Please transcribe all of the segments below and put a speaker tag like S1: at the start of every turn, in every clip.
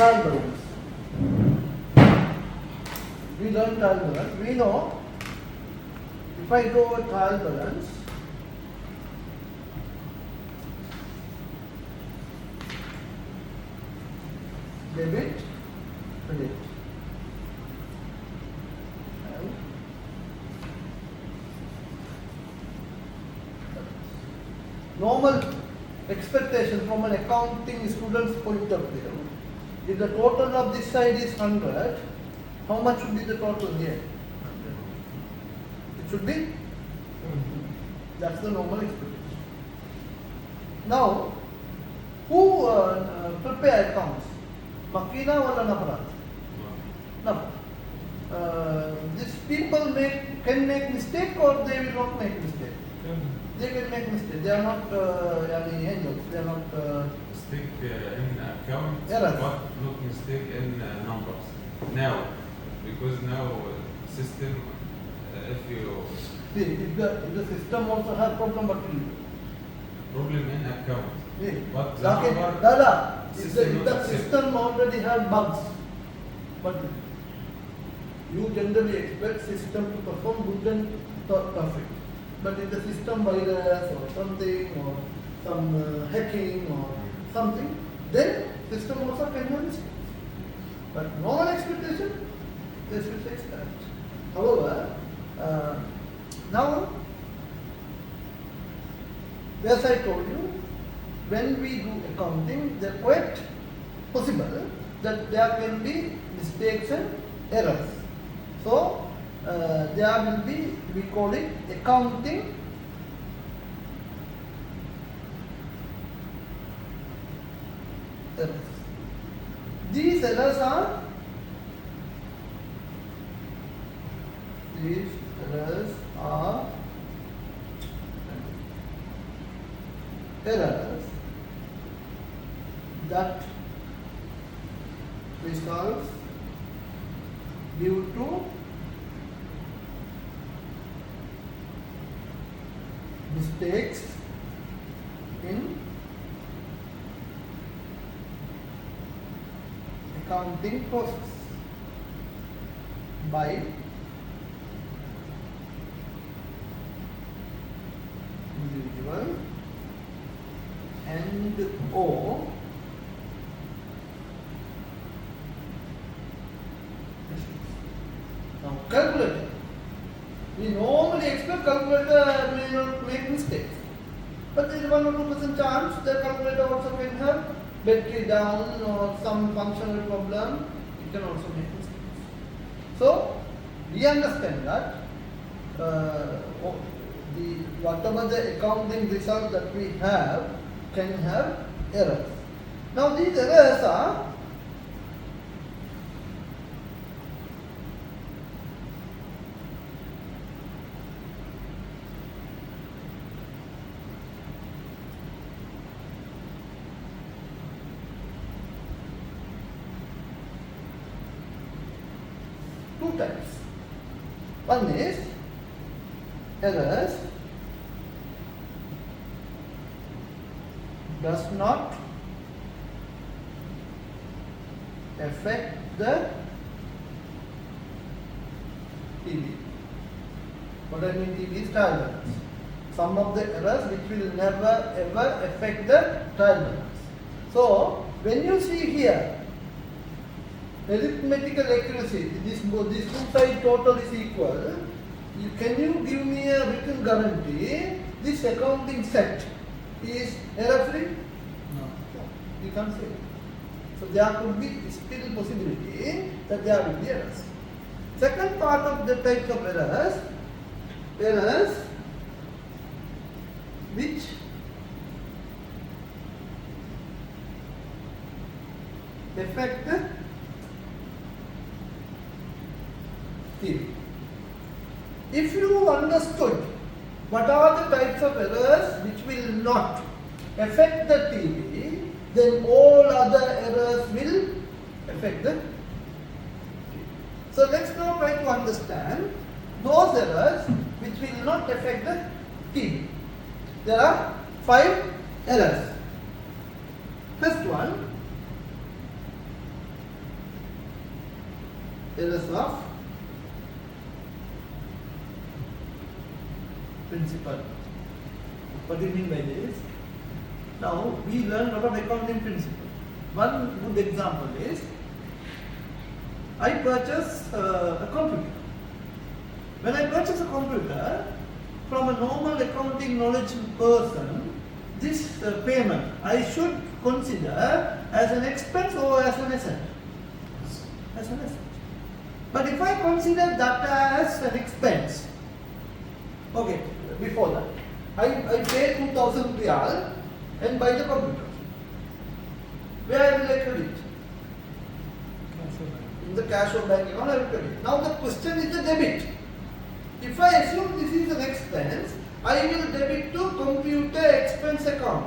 S1: trial balance. We learn trial balance. We know if I go over trial balance, debit, credit. And normal expectation from an accounting student's point of view, if the total of this side is 100, how much should be the total here? It should be? That's the normal expectation. Now, who prepare accounts? Makina or Naparat? No. These people can make mistake or they will not make mistake? They can make mistake. They are not angels. They are not
S2: mistake in account,
S1: errors.
S2: but not mistake in numbers. Now, because now system, if you
S1: see, if the system also has problem, what will you do?
S2: problem in account,
S1: See,
S2: but the number
S1: Dada, if
S2: system
S1: the
S2: not
S1: system already has bugs, but you generally expect system to perform good and perfect. But if the system virus or something or some hacking or something, then system also can have mistakes. But normal expectation, they should expect. However, now, as I told you, when we do accounting, they are quite possible that there can be mistakes and errors. So, there will be, we call it accounting errors. These errors are errors that results due to mistakes in accounting process by individual and or now calculator. We normally expect calculator may not make mistakes, but there is 1 or 2% chance the calculator also can have battery down or some functional problem. It can also make mistakes. So we understand that whatever the accounting result that we have can have errors. Now these errors are two types. One is errors does not affect the TV. What I mean TV is trial balance. Some of the errors which will never ever affect the trial balance. So when you see here arithmetical accuracy, this two side total is equal, can you give me a written guarantee this accounting set is error free? No. You can't say. So there could be still possibility that there will be errors. Second part of the types of errors which affect the theory. If you understood what are the types of errors which will not affect the theory, then all other errors will affect the theory. So let's now try to understand those errors which will not affect the theory. There are 5 errors. First one, errors of principle. What do you mean by this? Now we learn a lot of accounting principles. One good example is I purchase a computer. When I purchase a computer from a normal accounting knowledge person, this payment I should consider as an expense or as an asset? As an asset. But if I consider that as an expense, okay, before that, I pay 2,000 riyal and buy the computer. Where will I credit? In the cash or bank account I will credit. Now the question is the debit. If I assume this is an expense, I will debit to computer expense account.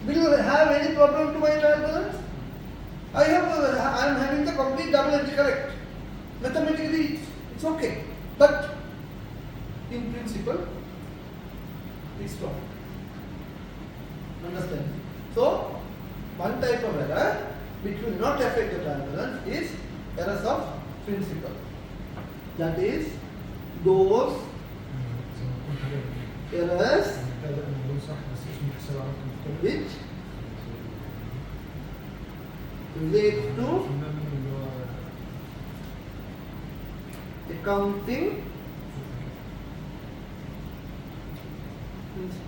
S1: Will I have any problem to my trial balance? I am having the complete double entry correct. Mathematically it's okay. But in principle it's wrong. Understand? So one type of error which will not affect the trial balance is errors of principle. That is those errors which relate to accounting principles.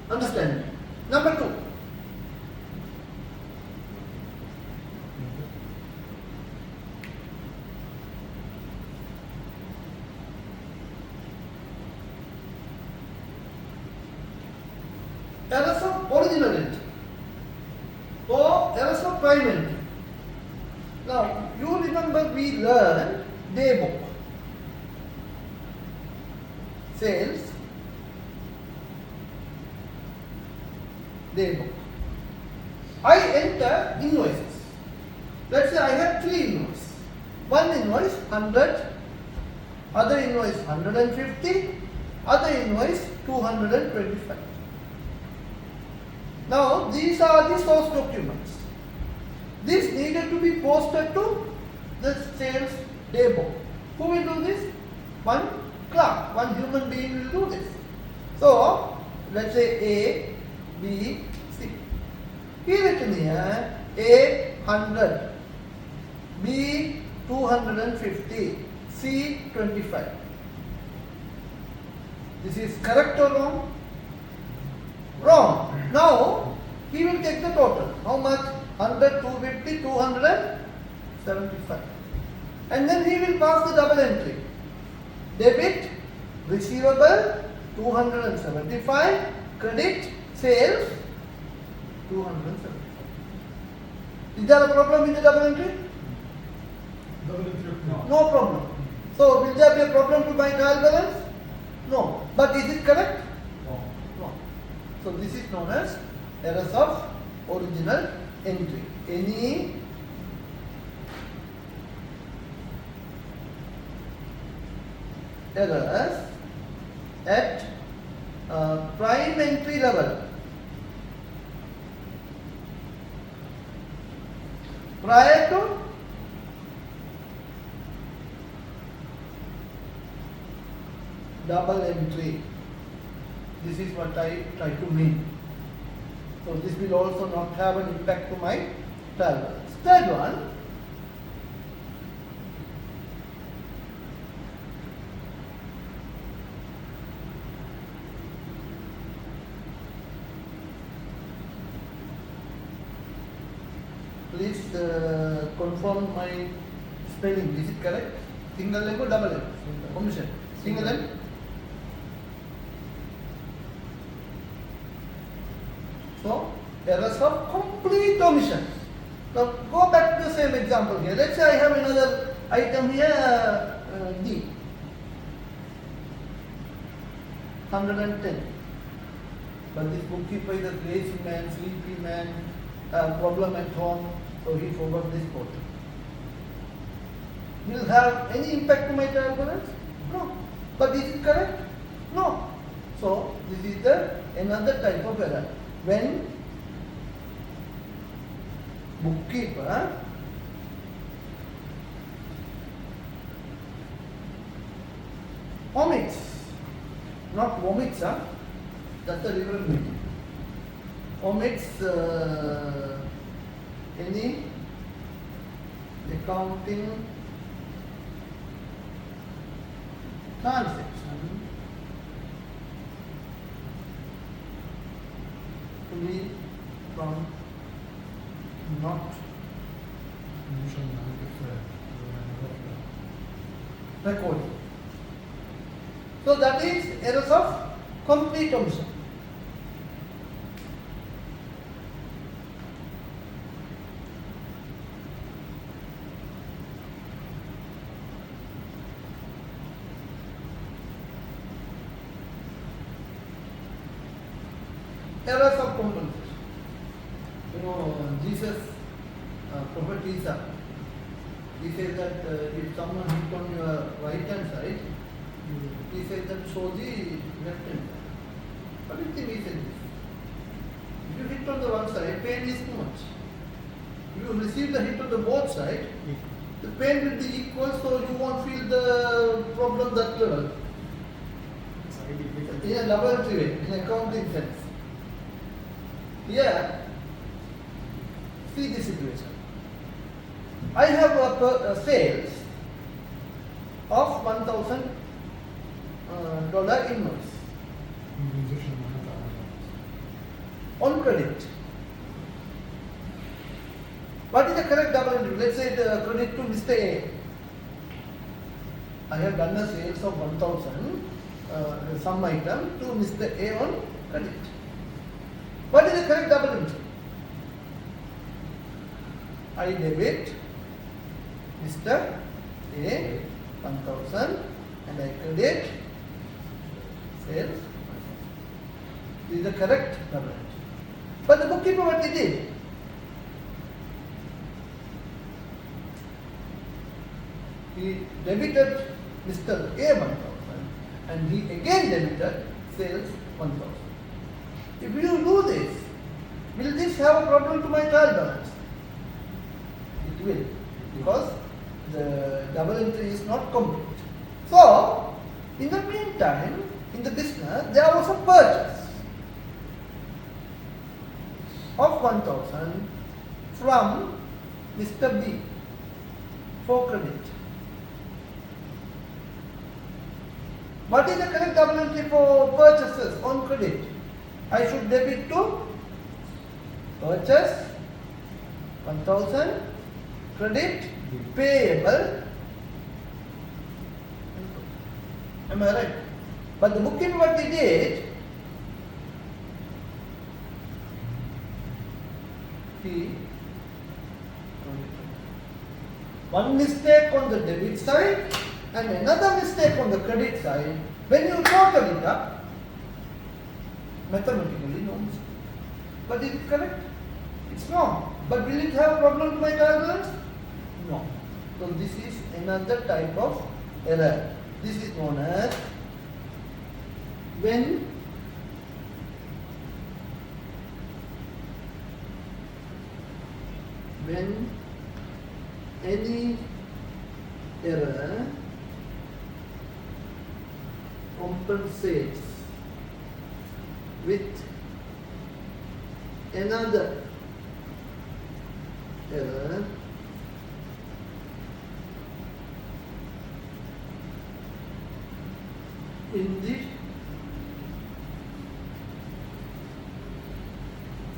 S1: Understand? Number 2. Errors of original entry or errors of prime entry. Now, you remember we learned day book, sales, day book. I enter invoices. Let's say I have 3 invoices. One invoice 100, other invoice 150, other invoice 225. Now these are the source documents. This needed to be posted to the sales day book. Who will do this? One clerk, one human being will do this. So let's say A, B, C. He written here A 100, B 250, C 25. This is correct or wrong? Wrong. Now he will take the total. How much? 100, 250, 275. And then he will pass the double entry. Debit, receivable, 275, credit, sales, 275. Is there a problem with the double entry? No problem. So will there be a problem to my trial balance? No. But is it correct? No. So this is known as errors of original entry. Any errors at prime entry level prior to double entry. This is what I try to mean. So this will also not have an impact to my trial balance. Third one, please confirm my spelling. Is it correct? Single leg or double leg? Omission. Single leg. So errors of complete omission. Now go back to the same example here. Let's say I have another item here, D, 110. But this bookkeeper is a lazy man, sleepy man, problem at home, so he forgot this portion. Will have any impact to my trial balance? No. But is it correct? No. So this is the another type of error. When bookkeeper omits, not vomits, that's a different meaning. Omits any accounting transaction free from not recording. So that is errors of complete omission. Errors of compensation. You know, Jesus prophet Isa, he says that if someone hit on your right hand side, he says that show the left hand side. What do you think he said this? If you hit on the one side, pain is too much. If you receive the hit on the both sides, the pain will be equal, so you won't feel the problem that level. In a laboratory way, in accounting sense. Here, see this situation. I have a sales of $1,000 invoice on credit. What is the correct double entry? Let's say the credit to Mr. A. I have done a sales of 1,000 some item to Mr. A on credit. What is the correct double entry? I debit Mr. A 1,000 and I credit sales. This is the correct double entry. But the bookkeeper, what he did? He debited Mr. A 1,000 and he again debited sales 1,000. If you do this, will this have a problem to my trial balance? It will, because the double entry is not complete. So, in the meantime, in the business, there was a purchase of 1,000 from Mr. B for credit. What is the correct double entry for purchases on credit? I should debit to purchase 1,000, credit payable. Am I right? But the bookkeeper, what he did, he one mistake on the debit side and another mistake on the credit side. When you total it up, mathematically no mistake. But is it correct? It's wrong. But will it have a problem to my trial balance? No. So this is another type of error. This is known as when any error compensates with another error in the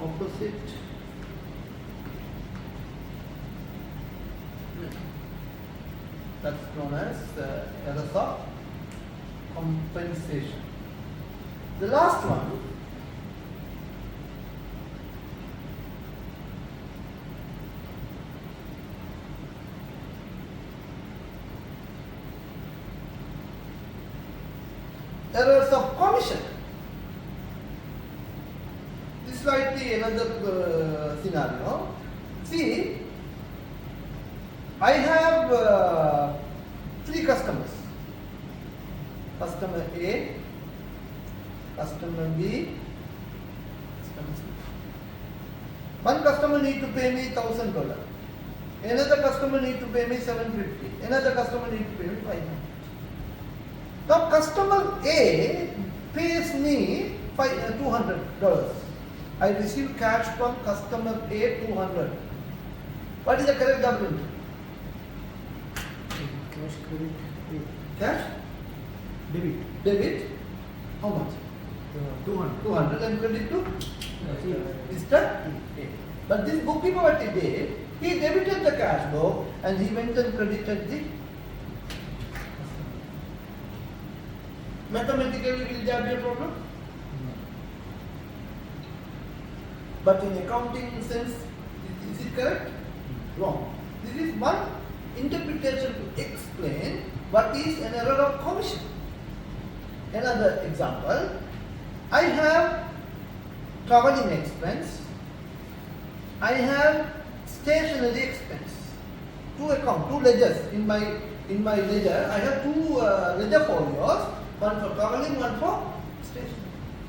S1: opposite manner. That's known as errors of compensation. The last one, errors of commission. This is slightly another scenario. See, I have 3 customers. Customer A, customer B, customer C. One customer need to pay me $1,000. Another customer need to pay me $750. Another customer need to pay me $500. Now customer A pays me $200. I receive cash from customer A 200. What is the correct double entry?
S3: Cash credit.
S1: Cash?
S3: Debit.
S1: Debit? How much?
S3: 200.
S1: 200 and credit to?
S3: Yeah.
S1: Mr. A. But this bookkeeper what he did, he debited the cash book and he went and credited the. Mathematically, will there be a problem? But in accounting sense, is it correct? Wrong. This is one interpretation to explain what is an error of commission. Another example, I have traveling expense, I have stationery expense. Two ledgers in my ledger. I have two ledger folios, one for traveling, one for stationery.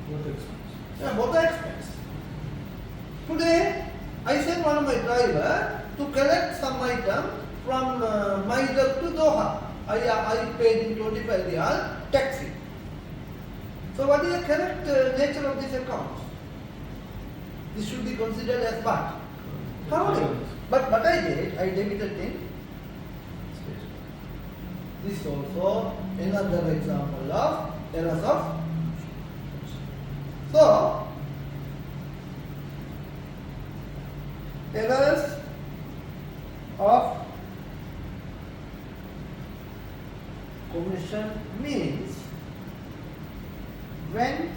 S3: Both expense.
S1: Yeah, both are expense. Today, I sent one of my driver to collect some item from Maidar to Doha. I paid in 25 riyal taxi. So what is the correct nature of this account? This should be considered as what? Traveling. But what I did, I debited in this also another example of errors of. So errors of commission means when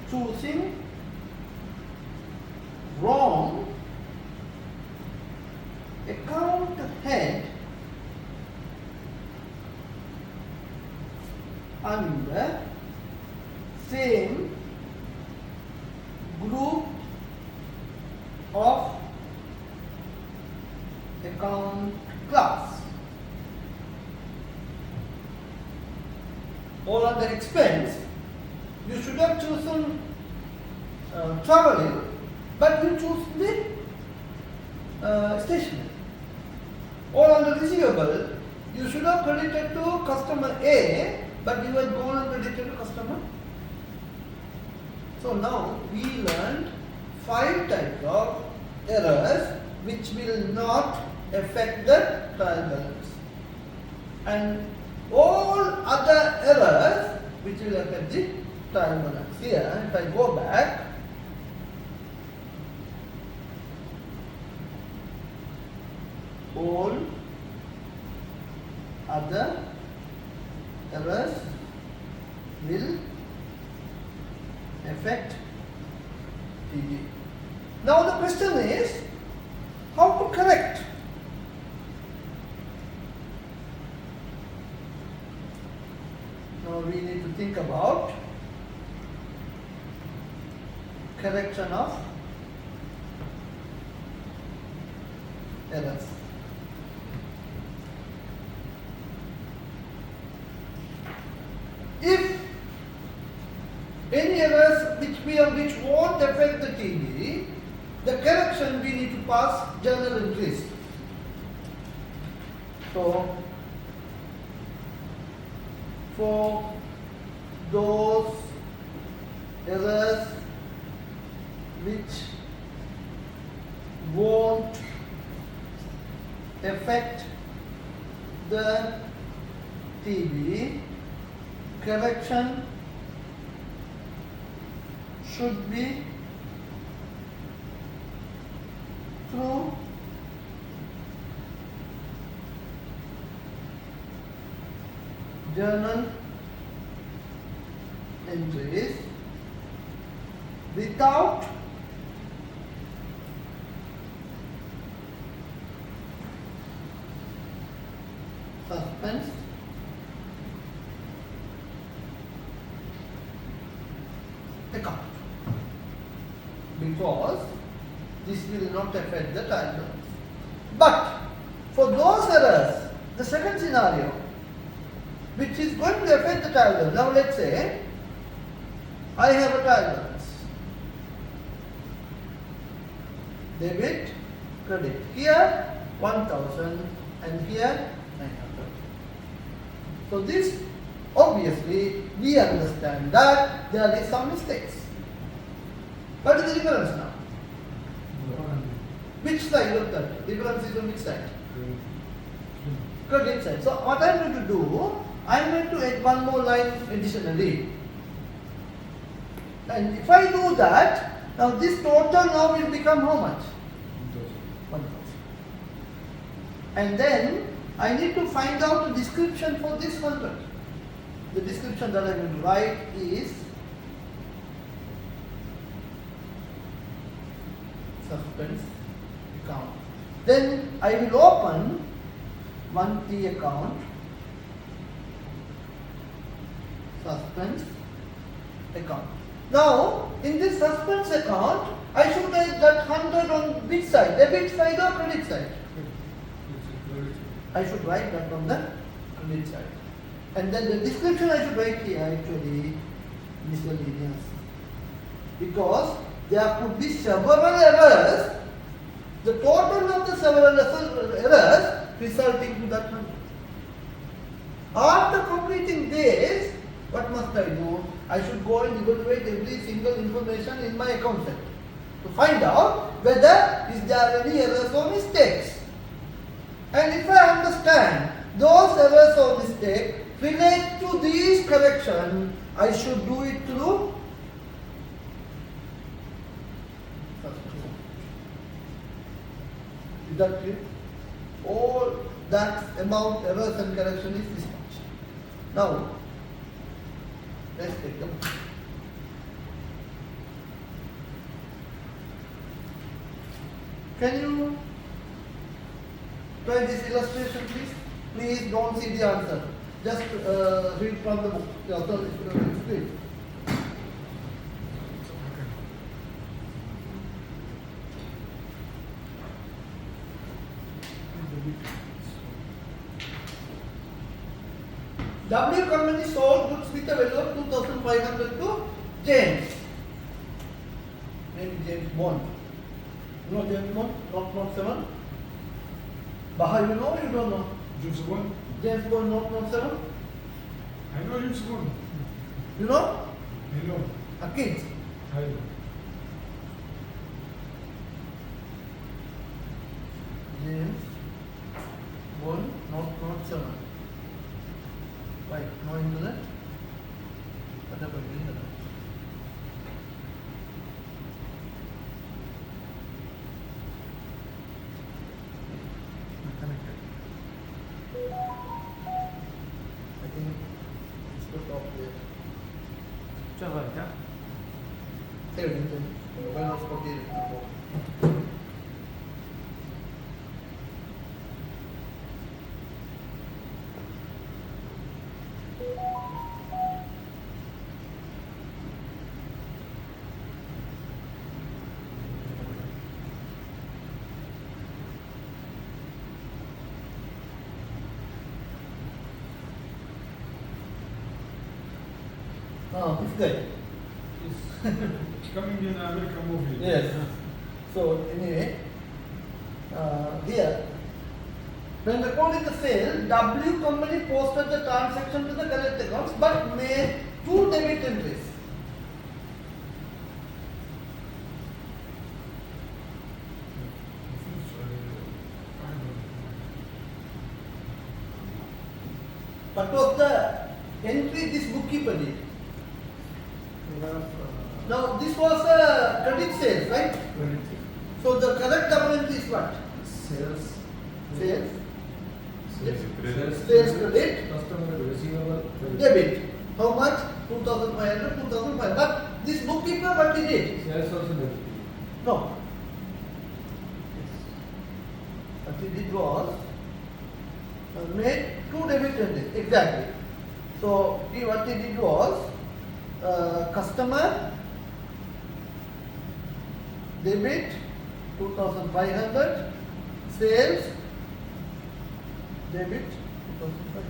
S1: choosing wrong account head under same group of account class. Or under expense, you should have chosen traveling, but you choose the stationery. Or under receivable, you should have credited to customer A, but you had gone and credited to customer. So now we learned 5 types of errors which will not affect the trial balance, and all other errors which will affect the trial balance. Here, if I go back, all other errors will affect TD. Now the question is, how to correct? Now we need to think about correction of errors. If any errors which won't affect the TD, the correction we need to pass journal entries. So for those errors which won't affect the TB, correction should be through journal entries without suspense account, because this will not affect the trial balance. But for those errors, the second scenario, which is going to affect the trial balance. Now let's say I have a trial balance debit, credit. Here 1000 and here 900. So this, obviously we understand that there is some mistakes. What is the difference now? Which side of that? Difference is on which side? Credit side. So what I am going to do, I am going to add one more line additionally. And if I do that, now this total now will become how much? 1000. And then I need to find out the description for this 100. The description that I am going to write is suspense account. Then I will open 1T account, suspense account. Now, in this suspense account, I should write that 100 on which side? Debit side or credit side? I should write that on the credit side. And then the description I should write here actually miscellaneous. Because there could be several errors. The total of the several errors resulting to that number. After completing this, what must I do? I should go and evaluate every single information in my account set to find out whether is there any errors or mistakes. And if I understand those errors or mistakes relate to these corrections, I should do it through suspense. Is that clear? All that amount errors and correction is this much. Now, let's take them. Can you try this illustration, please? Please don't see the answer. Just read from the book. The author is going to explain. W company sold goods with a value of 2,500 to James. Maybe James Bond. You know James Bond? Not 7? Baha, you know or you don't know?
S3: James Bond?
S1: James Bond, not 7?
S3: I know James Bond.
S1: You know?
S3: I know.
S1: A kid.
S3: I know.
S1: James Bond, not 7. Right, no internet? What about the internet? Connected. I think it's the top there.
S3: चलो क्या?
S1: There it is. Mobile hotspot here. Oh, this guy.
S3: It's coming in American movie.
S1: Yes. So anyway, here, when recording the sale, W company posted the transaction to the correct accounts but made 2 debit entries. What was the entry this bookkeeper did? Now this was a credit sales, right? So the correct double entry is what?
S3: Sales.
S1: Sales.
S2: Sales credit.
S1: Sales credit.
S3: Customer receivable.
S1: Debit. How much? 2,500, 2,500. But this bookkeeper, what he did?
S3: Sales also debit.
S1: No. What he did was made 2 debit entries. Exactly. So what he did was customer debit 2,500, sales debit 2,500.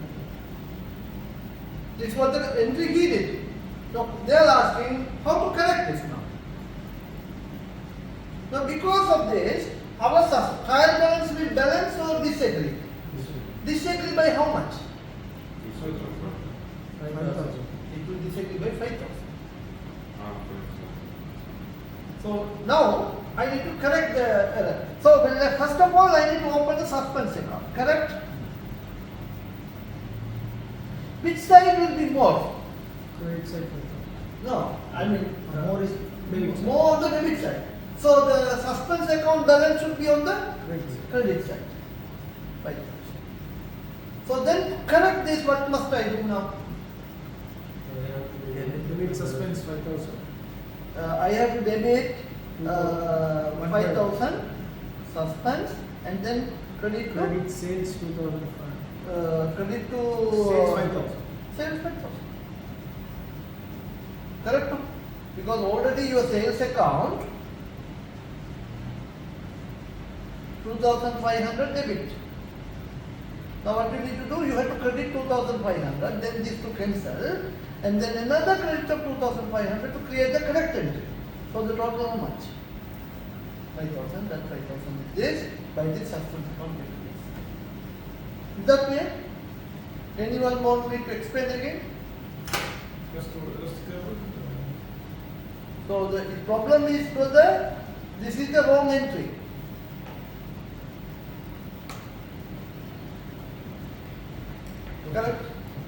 S1: This was the entry he did. So they are asking how to correct this now. Now because of this, our trial balance will balance or disagree. Disagree by how much?
S3: 5,000.
S1: It will disagree by 5,000.
S2: Ah,
S1: So now I need to correct the error. So first of all I need to open the suspense account. Correct? Which side will be more?
S3: Credit side 5,000.
S1: No, I mean
S3: More is debit side.
S1: more on the debit side. So the suspense account balance should be on the
S3: Credit side.
S1: credit side. 5,000. So then to correct this, what must I do now?
S3: Debit suspense 5,000.
S1: I have to debit 5,000 suspense and then credit to
S3: Credit sales 2,500.
S1: credit to
S3: Sales 5,000.
S1: Sales 5,000. Correct? No? Because already your sales account 2,500 debit. Now what you need to do? You have to credit 2,500, then this to cancel, and then another credit of 2,500 to create the correct entry. So the total how much? 5,000. That 5,000 is this. By this suspense account will be this. Is that clear? Anyone want me to explain again?
S3: Just table.
S1: So the problem is whether this is the wrong entry. Correct?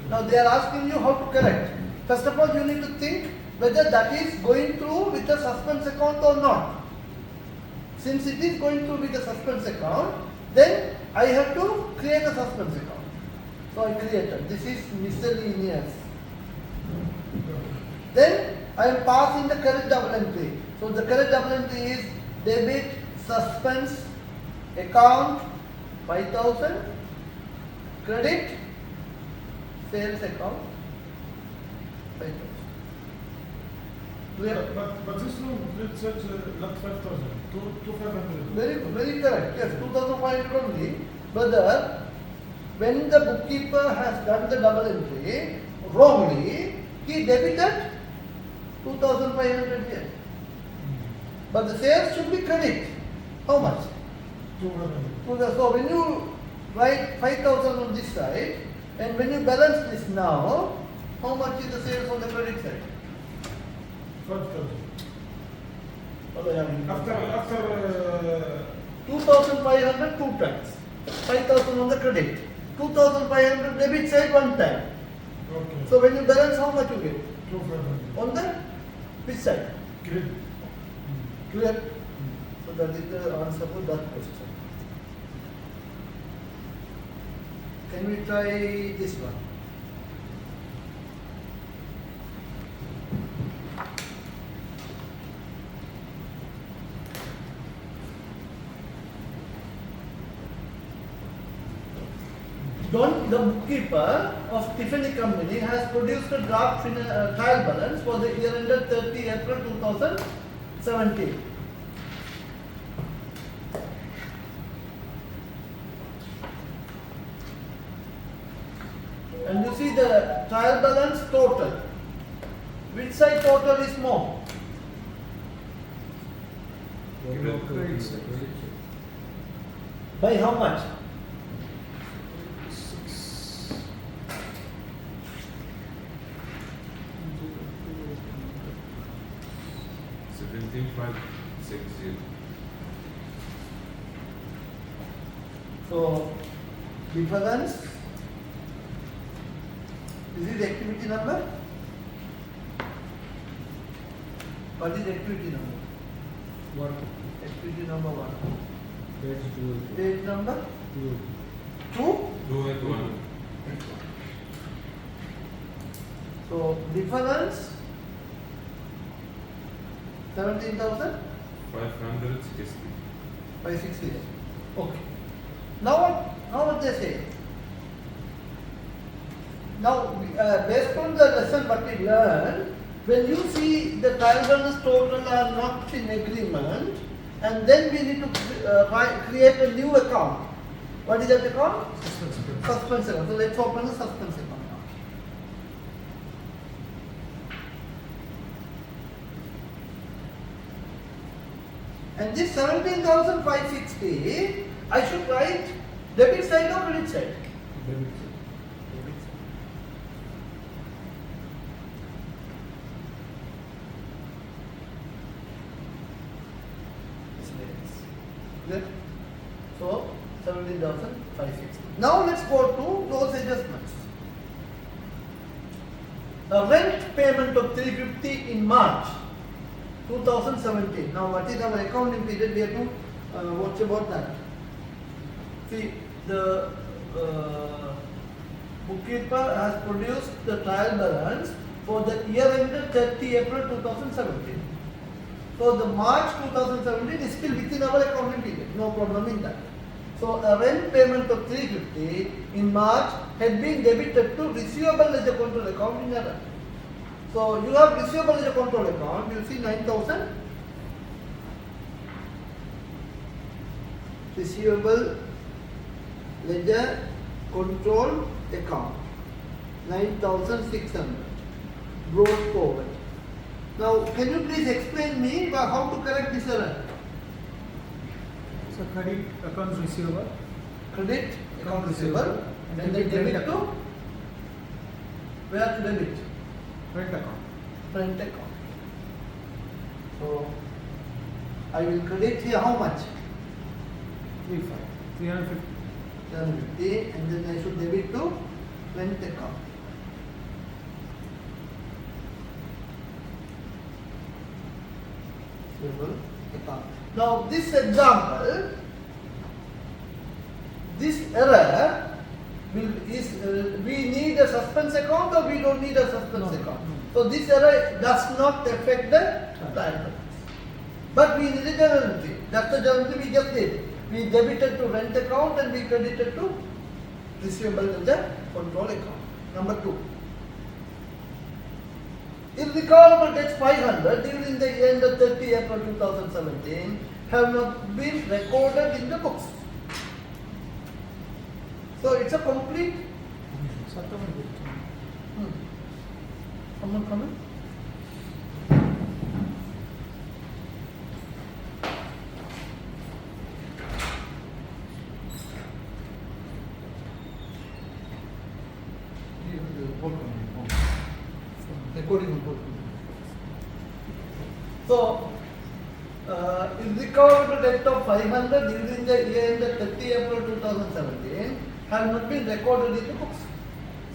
S1: Now they are asking you how to correct. First of all, you need to think whether that is going through with the suspense account or not. Since it is going through with the suspense account, then I have to create a suspense account. So I created. This is miscellaneous. Then I am passing the correct double entry. So the correct double entry is debit suspense account 5,000, credit sales account 5,000. Clear?
S3: But this loan it says not 5,000, to 500.
S1: Very correct. Yes, 2,500 only. Brother, when the bookkeeper has done the double entry wrongly, he debited 2,500 here. But the sales should be credit. How much?
S3: 200.
S1: So when you write 5,000 on this side, and when you balance this now, how much is the sales on the credit side?
S3: 5,000.
S1: After 2,500 two times, 5,000 on the credit, 2,500 debit side one time.
S3: Okay.
S1: So when you balance, how much you get?
S3: 2,500.
S1: On the which side?
S3: Credit.
S1: Clear? So that is the answer to that question. Can we try this one? Don, the bookkeeper of Tiffany Company, has produced a draft trial balance for the year ended 30 April 2017. And you see the trial balance total. Which side total is more?
S3: Credit side.
S1: By how much?
S2: 17,560.
S1: So, difference. This is the activity number. What is activity number?
S3: What?
S1: Activity number 1.
S3: That's 2.
S1: Page number
S3: 2.
S1: 2.
S2: 281.
S1: So, difference 17,000.
S2: 560.
S1: 560. Okay. Now what they say? Now, based on the lesson what we learned, when you see the trial balance total are not in agreement, and then we need to create a new account. What is that account? Suspense account. So let's open the suspense account now. And this 17,560, I should write debit side or credit side?
S3: Debit.
S1: Debit side. This way. Good. So 17,560. Now let's go to those adjustments. A rent payment of 350 in March 2017. Now what is our accounting period? We have to watch about that. See, the bookkeeper has produced the trial balance for the year ended 30 April 2017. So the March 2017 is still within our accounting period. No problem in that. So a rent payment of 350 in March had been debited to receivable ledger control account in error. So you have receivable ledger control account, you see 9,000 receivable ledger control account 9,600 brought forward. Now can you please explain me how to correct this error?
S3: So credit accounts receivable.
S1: Credit account receivable and then debit to where to debit?
S3: Rent account.
S1: Rent account. So I will credit here how much?
S3: 350.
S1: 750 and then I should debit to rent account. Receivable account. Now this example, this error we need a suspense account or we don't need a suspense account. So this error does not affect the trial balance. But we need a journal entry. That's the journal entry we just did. We debited to rent account and we credited to receivable ledger control account. Number 2. Irrecoverable debts 500 during the end of 30 April 2017 have not been recorded in the books. So it's a complete. Someone coming? Recording. So, irrecoverable debt of 500 during the year ended 30 April 2017 have not been recorded in the books.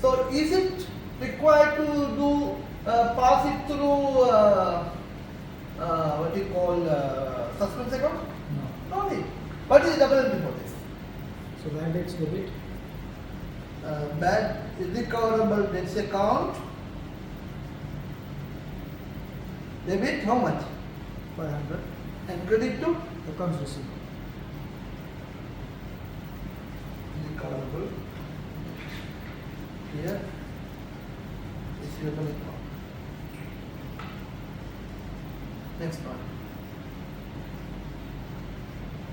S1: So, is it required to do pass it through what you call suspense account?
S3: No.
S1: No need. What is the double entry for this?
S3: So bad debts debit.
S1: Bad irrecoverable debts account. Debit how much?
S3: 500.
S1: And credit to
S3: Accounts receivable.
S1: recoverable. Here, receivable account. Next one.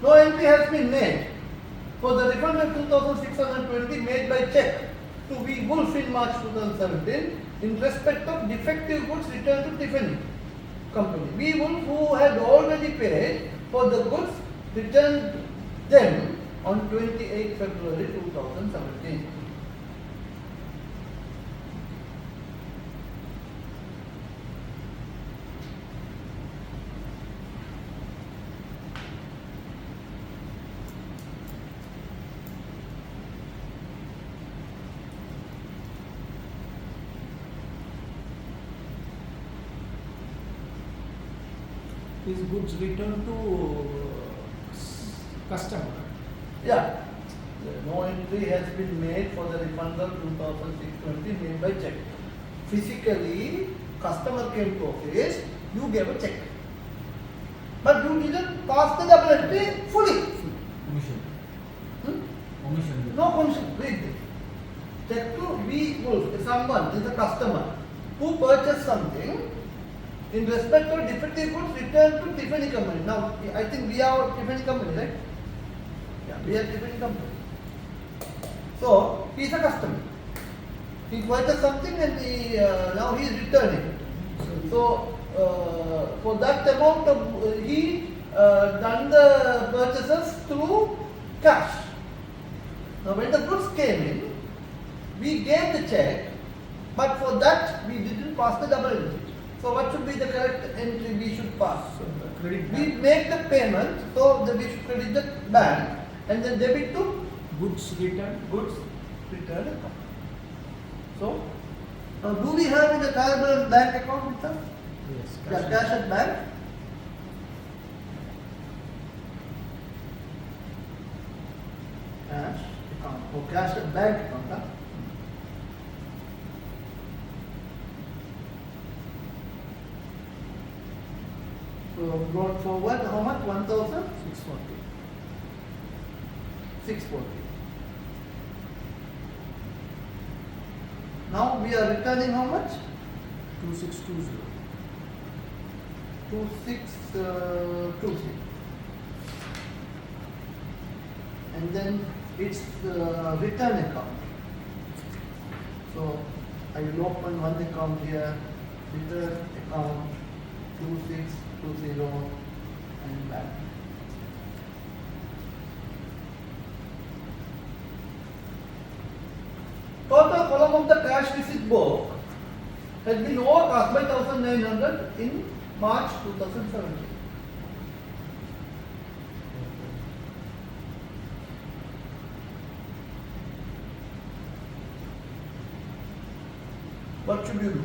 S1: No entry has been made for the refund of 2,620 made by check to V. Wolf in March 2017 in respect of defective goods returned to Tiffany Company. V. Wolf, who had already paid for the goods, returned them on 28 February 2017.
S3: Is goods returned to customer.
S1: Yeah. No entry has been made for the refund of 2,620 made by check. Physically, customer came to office, you gave a check. But you didn't pass the double entry fully.
S4: Commission. Commission.
S1: No commission. Read this. Check to V. Wolf, someone is a customer who purchased something in respect of defective goods returned to Tiffany Company. Now, I think we are Tiffany Company, right? Yeah, we are Tiffany Company. So, he is a customer. He purchased something and now he is returning. So, for that amount of, he done the purchases through cash. Now when the goods came in, we gave the check, but for that we didn't pass the double entry. So what should be the correct entry we should pass?
S3: So the credit
S1: We
S3: bank,
S1: make the payment, so that we should credit the bank and then debit to
S3: goods return,
S1: goods return account. So, now do we have in the trial balance bank account with us?
S3: yes,
S1: Yeah, cash at bank. Cash account, or cash at bank account, huh? So brought forward how much? 1,000?
S3: 640.
S1: 640. Now we are returning how much?
S3: 2620.
S1: 2620. And then it's the return account. So I will open one account here, return account 2620 and back. Total column of the cash receipt book has been overcast by 1900 in March 2017. What should you do?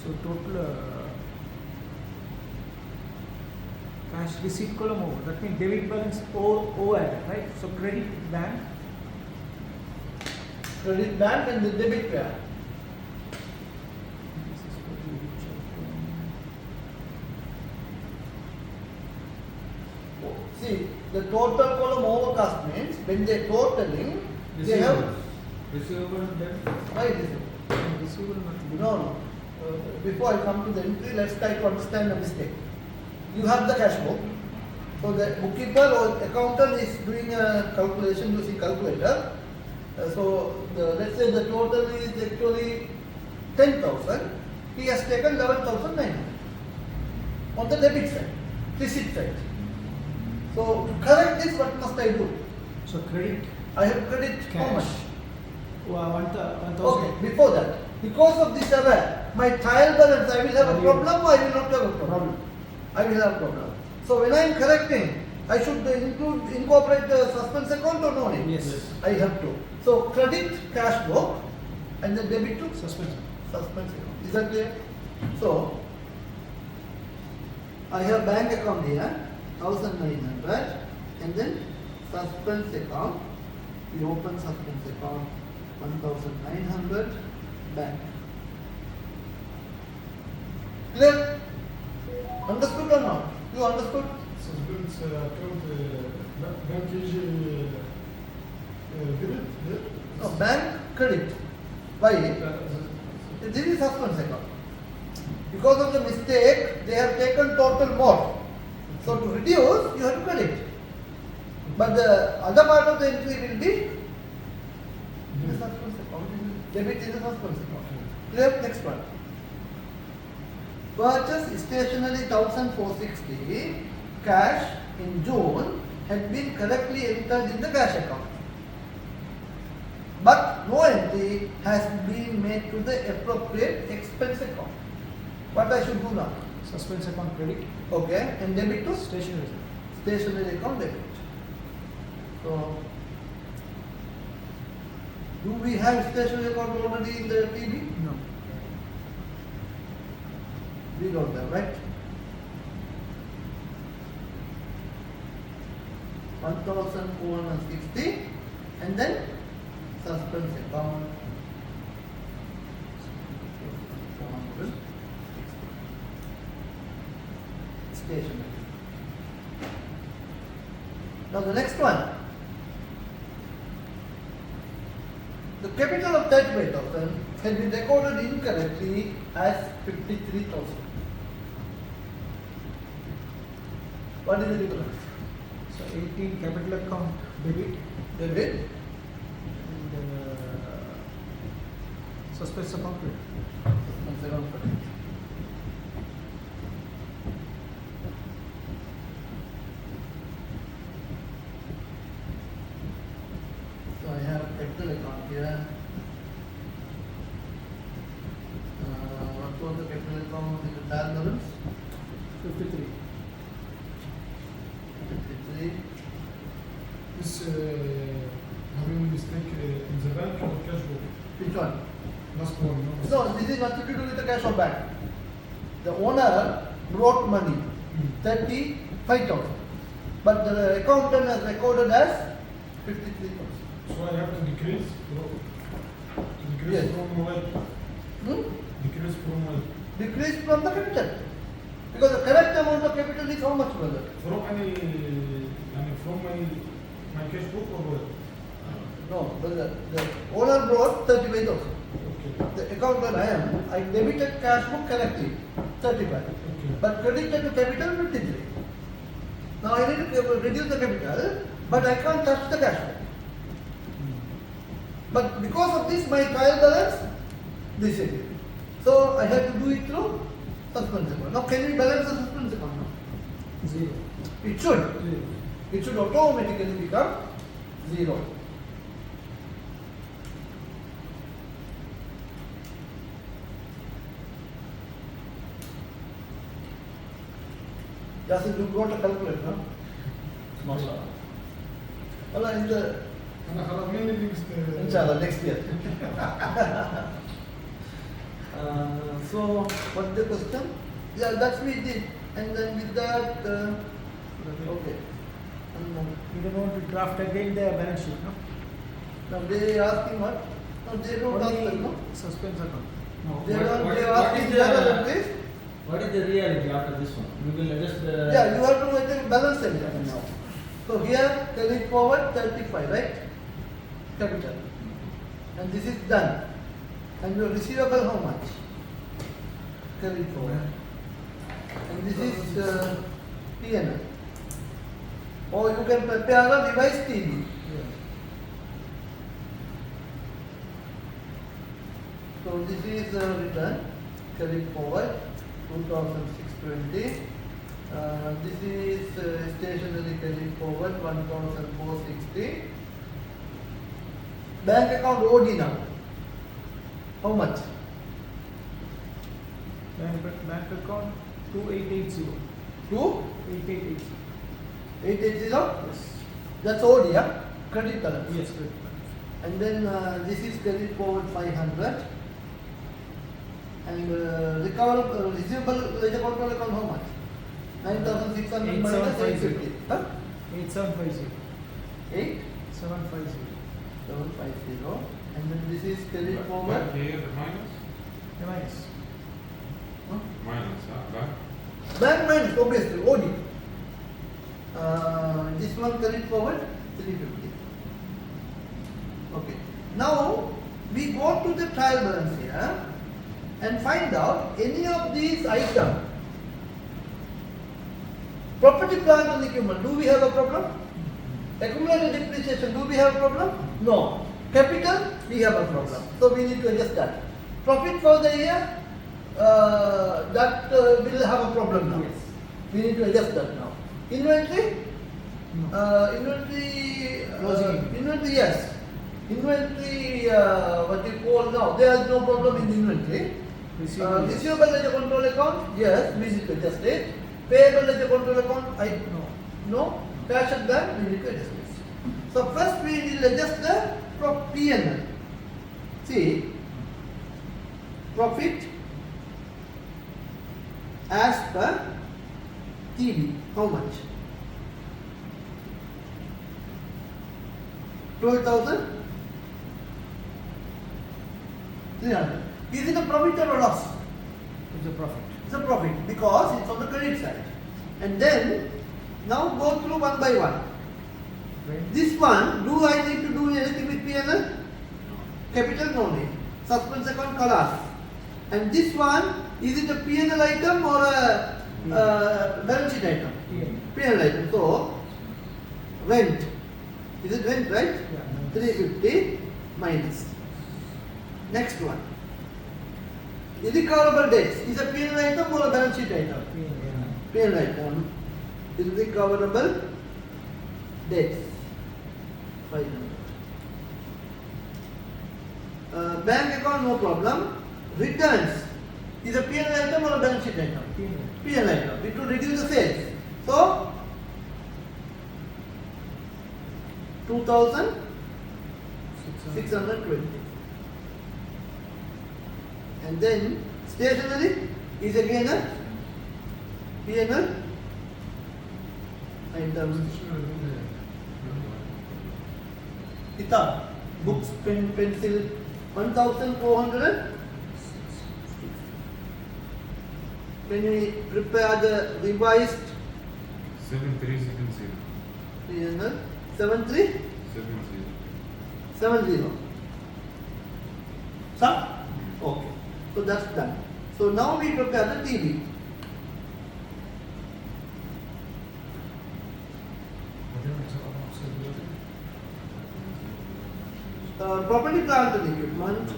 S3: So total cash receipt column over. That means debit balance O added, right? So credit bank.
S1: Credit bank and the debit where?
S3: This is for the check.
S1: See, the total column overcast means when they totaling, they have.
S4: Receivable debt.
S1: Why is it?
S3: Receivable not due.
S1: No. Before I come to the entry, let's try to understand the mistake. You have the cash book. So the bookkeeper or accountant is doing a calculation using calculator. Let's say the total is actually 10,000. He has taken 11,900 on the debit side, receipt side. So to correct this, what must I do?
S3: So credit
S1: I have credit how much?
S3: cash. 1,000.
S1: Okay, before that, because of this error, my trial balance, I will have a problem or I will not have a problem? I will have a problem. So when I am correcting, I should incorporate the suspense account or no need?
S3: Yes.
S1: I have to. So credit cash book and then debit to
S3: Suspension.
S1: suspense account. Is that clear? So I have bank account here, 1900, and then suspense account. We open suspense account 1900 bank. Clear? Understood or not? You understood?
S5: Suspense account bank is debit.
S1: No, bank credit. Why? This is suspense account. Because of the mistake, they have taken total more. So to reduce, you have to credit. But the other part of the entry will be the suspense account. Debit is the suspense account. Clear? Next one. Purchase stationery 1,460 cash in June had been correctly entered in the cash account. But no entry has been made to the appropriate expense account. What I should do now?
S3: Suspense account credit.
S1: Okay, and debit to
S3: Stationery.
S1: stationery account debit. So, do we have stationery account already in the TB?
S3: No.
S1: We don't have, right? 1,460 and then suspense account 460. Stationery. Now the next one. The capital of 35,000 has been recorded incorrectly as 53,000. What is the difference?
S3: So 18 capital account debit
S1: Debit
S3: and suspense account credit.
S1: suspense account credit.
S3: 53.
S1: 53.
S5: This having mistake in the bank or cash book?
S1: Which one?
S5: Last one, no?
S1: No, this is nothing to do with the cash or bank. The owner brought money, 35,000. But the accountant has recorded as 53,000.
S5: So I have to decrease?
S1: Yes.
S5: From what?
S1: Hmm?
S5: Decrease from what?
S1: Decrease from the capital. Because the correct amount of capital is how much, brother?
S5: From any, from my cash book or what?
S1: No, brother. The owner brought 35,000.
S5: Okay.
S1: The accountant I debited cash book correctly, 35.
S5: Okay.
S1: But credited to capital 53. Now I need to reduce the capital, but I can't touch the cash book. But because of this, my trial balance, this is it. So I have to do it through suspense account. Now can we balance the suspense account now?
S3: 0.
S1: It should.
S3: 0.
S1: It should automatically become 0. Yasin, you got a calculator, no? Mashallah. Allah, in the
S5: أنا خلاص مين اللي
S1: inshallah next year. So what's the question? Yeah, that's we did, and then with that, okay.
S3: You don't want to draft again the balance sheet, no?
S1: Now they asking what? No, they don't ask that, no?
S3: Suspense account.
S1: They don't.
S4: What
S1: They
S4: is
S1: asking
S4: the-
S1: journal entries.
S4: What is the reality after this one? We will adjust the.
S1: Yeah, you have to make a balance everything now. So here carry forward 35, right? Capital. And this is done. And your receivable how much? Carry forward. And this is P&L. Or you can prepare a revised TB.
S3: Yeah.
S1: So this is return carry forward 2620. This is stationery carry forward 1460. Bank account OD now. How much?
S3: Bank account 2880.
S1: 2880.
S3: 8880. Yes.
S1: That's OD, yeah? Credit balance.
S3: Yes, correct.
S1: And then this is carry forward 500. And receivable ledger control account how much? 9,600 minus 850. Huh?
S3: 8750.
S1: 8?
S3: 750.
S1: 750. And then this is carry
S2: Back
S1: forward.
S2: here, the minus?
S3: Minus.
S1: Huh?
S2: Minus, back.
S1: Bank minus, obviously, OD. This one carry forward 350. Okay. Now we go to the trial balance here and find out any of these items. Property, plant and equipment, do we have a problem? Accumulated depreciation, do we have a problem? No. Capital, we have a problem. So we need to adjust that. Profit for the year, that will have a problem now.
S3: Yes.
S1: We need to adjust that now. Inventory,
S3: No.
S1: inventory, yes. Inventory, what you call now, there is no problem in inventory.
S3: Receivable.
S1: Receivable ledger control account, yes, we need to adjust it. Payable ledger control account,
S3: No.
S1: no. Cash at bank, we need to adjust it. So first we will adjust the P&L. See, profit as per TB, how much? 12,300. Is it a profit or a loss?
S3: It's a profit.
S1: It's a profit because it's on the credit side. And then now go through one by one.
S3: Right?
S1: This one, do I need to do anything with P&L? Capital no need. Suspense account collapse. And this one, is it a P&L item or a balance sheet item? P&L item. So rent. Is it rent, right?
S3: Yeah.
S1: 350 minus. Next one. Irrecoverable debts. Is a P&L item or a balance sheet item? P&L item. Irrecoverable debts. 500. Bank account, no problem. Returns. Is a P&L item or a balance sheet item?
S3: P&L.
S1: P&L item. It will reduce the sales. So 2,620. And then stationery is again a P&L item. Kitab, books, pen, pencil, 1,400. When we prepare the revised
S2: 7370.
S1: P&L, 7370.
S2: 70.
S1: Sir? Okay. So that's done. So now we prepare the TV. Property, plant and equipment,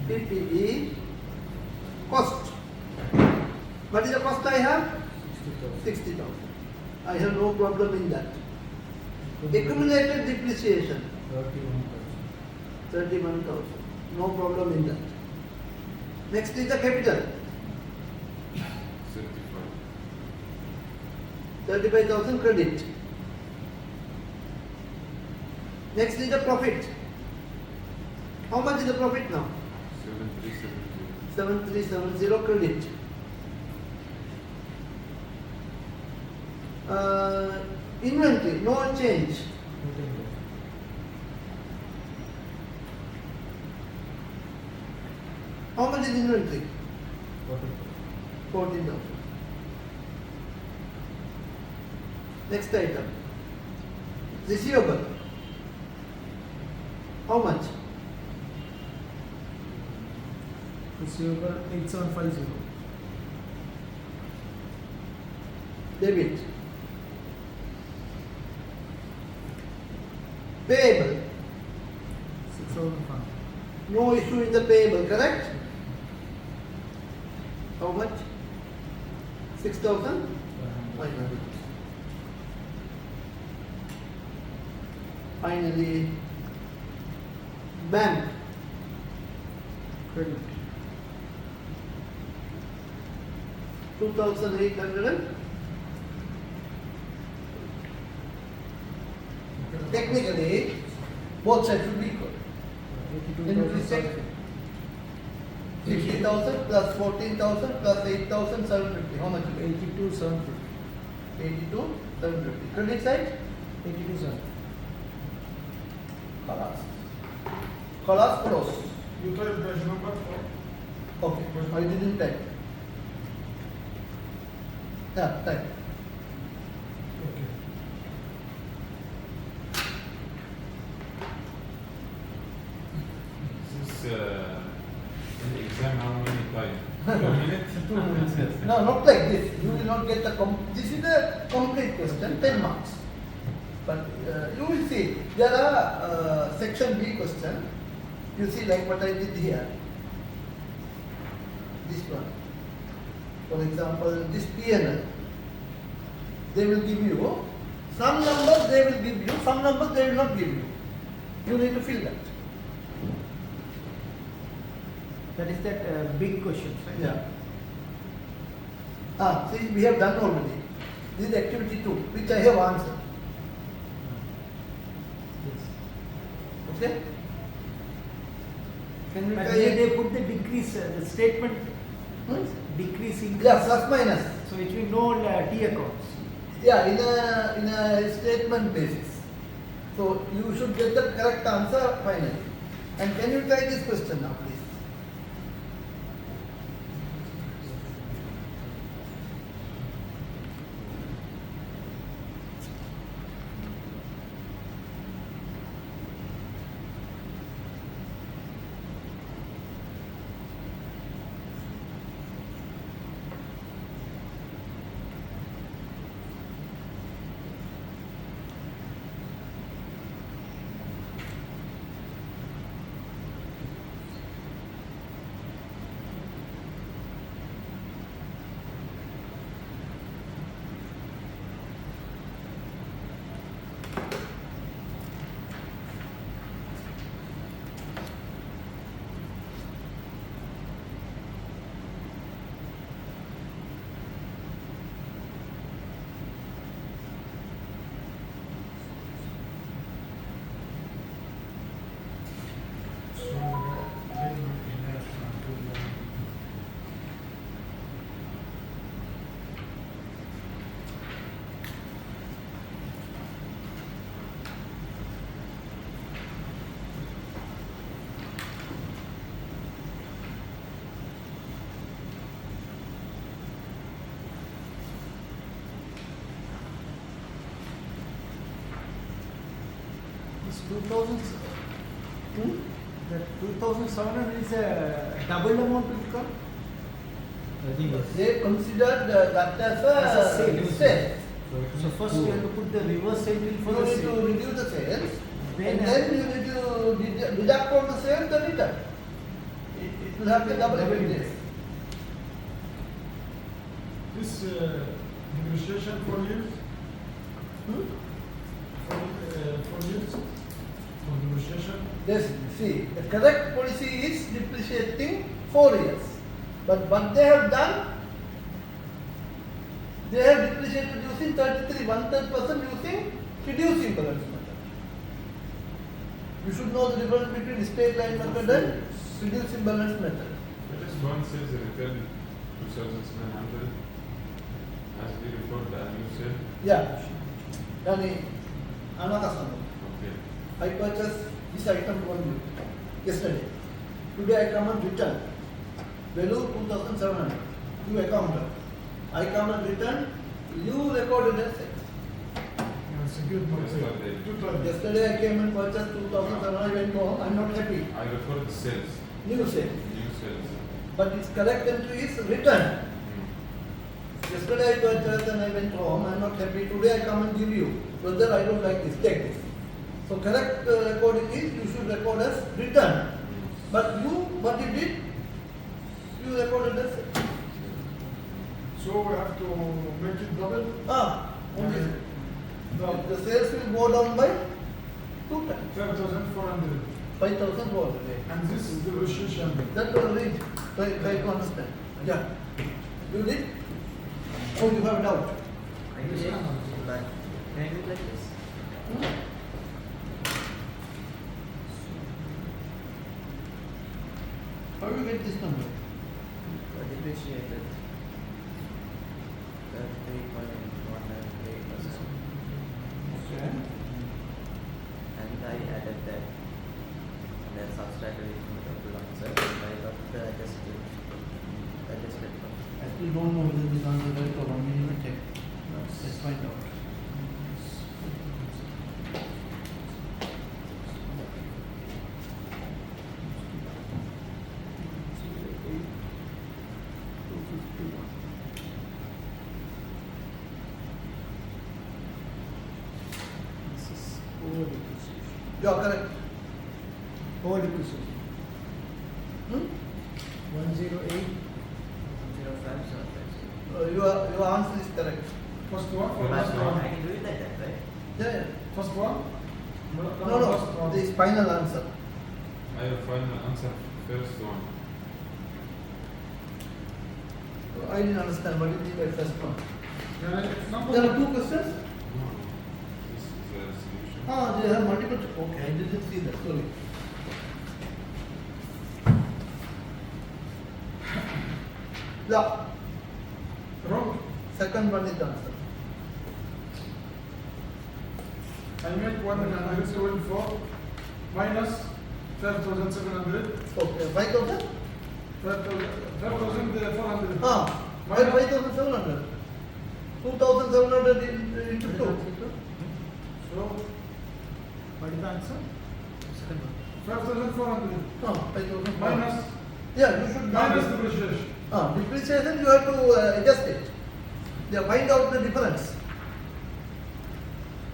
S1: PPE, cost. What is the cost I have? 60,000. I have no problem in that. Accumulated depreciation, 31,000. No problem in that. Next is the capital, 35,000 credit. Next is the profit. How much is the profit now? 7370 credit. Inventory, no change. How much is inventory? 14,000. Next item. Receivable. How much?
S3: Receivable 8750.
S1: Debit. Payable.
S3: 6,500.
S1: No issue in the payable, correct? How much? 6,500. Finally, bank.
S3: Credit.
S1: 2,800. Technically, both sides should be equal. Then you will check 60,000 plus 14,000 plus 8,750. How much?
S3: 82,750.
S1: 82,750. Credit side?
S3: 82,750.
S1: Khalas. Khalas close.
S5: You tell the page number for
S1: Okay, I didn't type. Yeah, type.
S5: okay.
S2: This an exam how many times? 2 minutes?
S1: 2 minutes. No, not like this. You will not get the this is a complete question, 10 marks. But you will see, there are section B question. You see like what I did here. This one. For example, this P&L. They will give you some numbers, they will give you, some numbers they will not give you. You need to fill that.
S3: That is that big question, right?
S1: Yeah. See, we have done already. This is activity 2, which I have answered.
S3: Yes.
S1: Okay? Can we
S3: But
S1: try
S3: here
S1: it?
S3: they put the decrease, the statement
S1: Hmm?
S3: decrease increase.
S1: Yeah, plus minus.
S3: So it will know T accounts.
S1: Yeah, in a statement basis. So you should get the correct answer finally. And can you try this question now, please?
S3: This 2000,
S1: Hmm?
S3: the 2700 is a double amount will come.
S4: I think yes.
S1: They considered that as
S3: As a
S1: a
S3: sale.
S1: sale.
S3: So first you have to put the reverse sale bill for
S1: You
S3: the
S1: need to
S3: sale.
S1: reduce the sales,
S3: Then
S1: and then you need to deduct from the sales the return. It will have the double effect.
S5: This depreciation for years,
S1: Hmm?
S5: for years, for depreciation.
S1: Yes, see, the correct policy is depreciating 4 years. But what they have done, they have depreciated using 33, 1/3% using reducing balance method. You should know the difference between straight line method and reducing balance method.
S2: But this one says return 2,700 as we report the new sale.
S1: Yeah. Yani, I'm a customer.
S2: Okay.
S1: I purchased this item from you yesterday. Today I come and return. Value 2,700. You accountant. I come and return. You recorded as sales.
S5: Secure
S2: Yesterday.
S1: Yesterday I came and purchased 2,700. I went home. I'm not happy.
S2: I report the sales.
S1: New sale.
S2: New sales.
S1: But its correct entry is return. Yesterday I purchased and I went home. I'm not happy. Today I come and give you. Brother, I don't like this. Take this. So correct recording is you should record as return. But you, what you did, you recorded as sale.
S5: So we have to make it double.
S1: Only
S5: Double.
S1: the sales will go down by 2 times.
S5: 5,400.
S1: 5,400.
S5: And this is depreciation.
S1: That will read. Try to understand. Yeah. You did? Oh, you have doubt.
S6: I did it, but can I do it like this?
S1: How do you get this number?
S6: Depreciated 33.198%.
S1: Okay.
S6: And I added that. And then subtracted it from the full answer. And I got the adjusted from.
S1: I still don't know whether this answer is right or wrong. We need to check. Let's find out.
S3: This is over depreciation.
S1: You are correct.
S3: Over depreciation.
S1: Hmm?
S3: 108.
S6: 05,
S1: Your answer is correct.
S5: First one?
S2: First
S5: First
S2: one.
S6: I
S5: one.
S6: can do it like that, right?
S1: Yeah.
S5: First one?
S1: No,
S5: First
S1: no.
S5: one.
S1: This final answer.
S2: I will final answer first one.
S1: I didn't understand what you mean by first one.
S5: Yeah, number
S1: There are two questions.
S2: No, this is a solution.
S1: They have multiple. Okay, I didn't see that. Sorry. Yeah.
S5: wrong.
S1: Second one is the answer.
S5: I make 124 minus 5,700.
S1: Okay, 5,000?
S5: 5,400.
S1: Why 5,700? 2,700 into 2.
S5: So
S3: What is the answer?
S5: 5,400
S1: No, 5,000.
S5: minus
S1: Yeah, you should
S5: minus
S1: not.
S5: depreciation.
S1: Depreciation you have to adjust it. Yeah, find out the difference.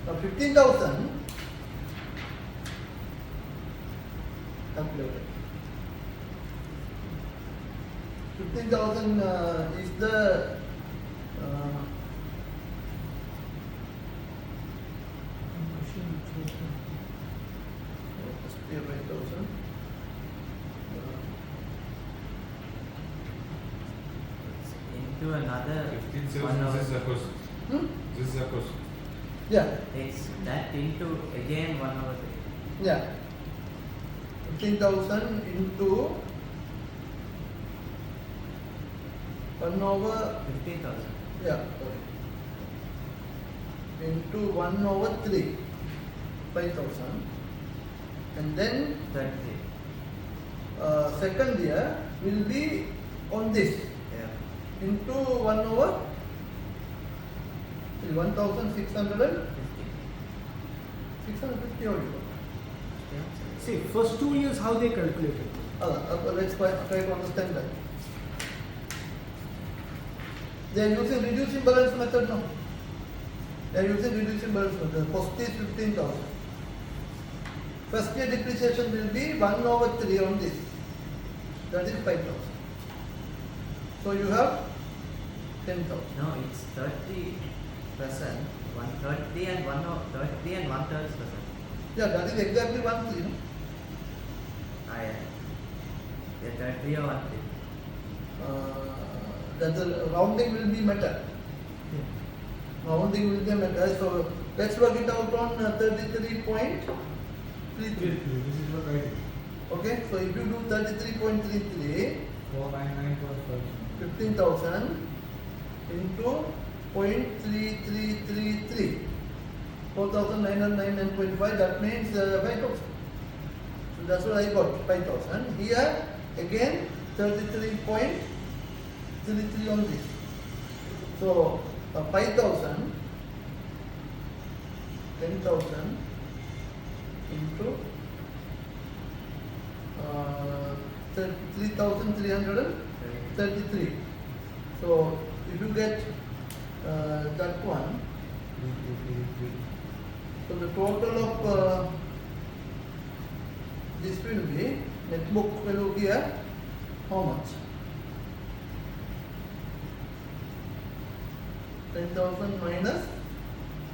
S1: Now 15,000 calculated. 15,000 is the just pay 5,000.
S6: Into another
S2: 15
S6: 1
S2: sales,
S6: hour.
S2: this is a cost.
S1: Hmm?
S2: This is a cost.
S1: Yeah,
S6: It's that into again 1 hour.
S1: yeah. 15,000 into 1 over,
S6: 15,000.
S1: yeah, sorry. Into 1 over 3, 5,000. And then
S6: 33.
S1: second year will be on this
S6: Yeah.
S1: into 1 over 1,600
S6: 50.
S1: 650 only.
S3: See, first 2 years how they calculated.
S1: Let's try to understand that. They are using reducing balance method now. They are using reducing balance method. Cost is 15,000. First year depreciation will be 1/3 on this. That is 5,000. So you have 10,000.
S6: No, it's 30%, 130 and 30 and 1/3%.
S1: Yeah, that is exactly 1/3. No?
S6: Yeah, 30 or 1/3.
S1: That the rounding will be matter. Rounding will be a matter. So let's work it out on 33.33.
S5: This is what I did.
S1: Okay, so if you do 33.33,
S4: 499.5.
S1: 15,000 into 0.3333, 4,909.5, that means 5,000. So that's what I got, 5,000. Here again 33.33 on this. So 5,000, 10,000 into 3,333. So if you get that one, so the total of this will be net book value here. How much? 10,000 minus.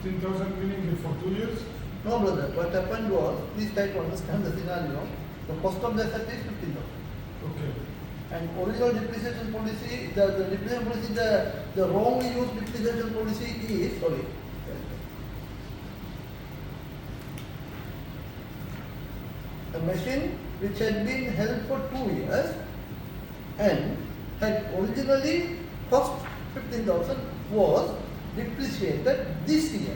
S5: 10,000 meaning for 2 years?
S1: No, brother. What happened was, please try to understand the scenario. The cost of the asset is 15,000.
S5: Okay.
S1: And original depreciation policy, the depreciation policy, the wrongly used depreciation policy is, sorry, a machine which had been held for 2 years and had originally cost 15,000 was depreciated this year